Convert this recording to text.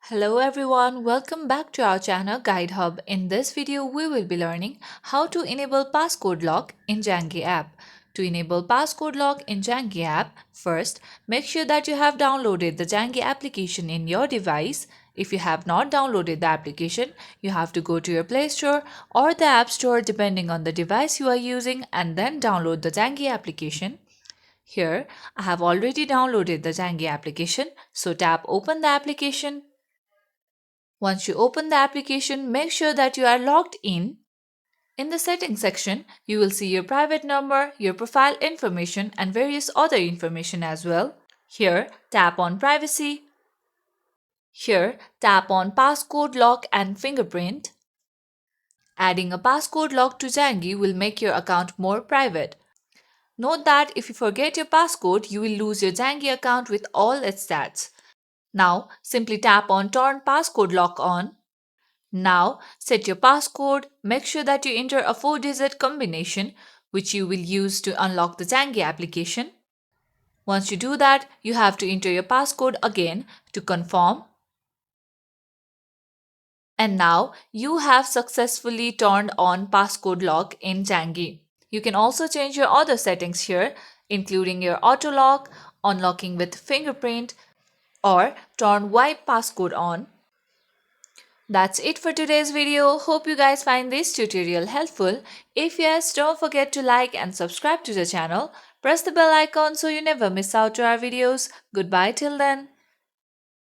Hello everyone, welcome back to our channel Guide Hub. In this video, we will be learning how to enable passcode lock in Zangi app. To enable passcode lock in Zangi app, first make sure that you have downloaded the Zangi application in your device. If you have not downloaded the application, you have to go to your Play Store or the App Store depending on the device you are using and then download the Zangi application. Here, I have already downloaded the Zangi application, so tap Open the application. Once you open the application, make sure that you are logged in. In the settings section, you will see your private number, your profile information, and various other information as well. Here, tap on Privacy. Here, tap on Passcode Lock and Fingerprint. Adding a passcode lock to Zangi will make your account more private. Note that if you forget your passcode, you will lose your Zangi account with all its stats. Now, simply tap on Turn Passcode Lock on. Now, set your passcode. Make sure that you enter a 4-digit combination which you will use to unlock the Zangi application. Once you do that, you have to enter your passcode again to confirm. And now, you have successfully turned on passcode lock in Zangi. You can also change your other settings here, including your auto lock, unlocking with fingerprint, or turn wipe passcode on. That's it for today's video. Hope you guys find this tutorial helpful. If yes, don't forget to like and subscribe to the channel. Press the bell icon so you never miss out to our videos. Goodbye till then.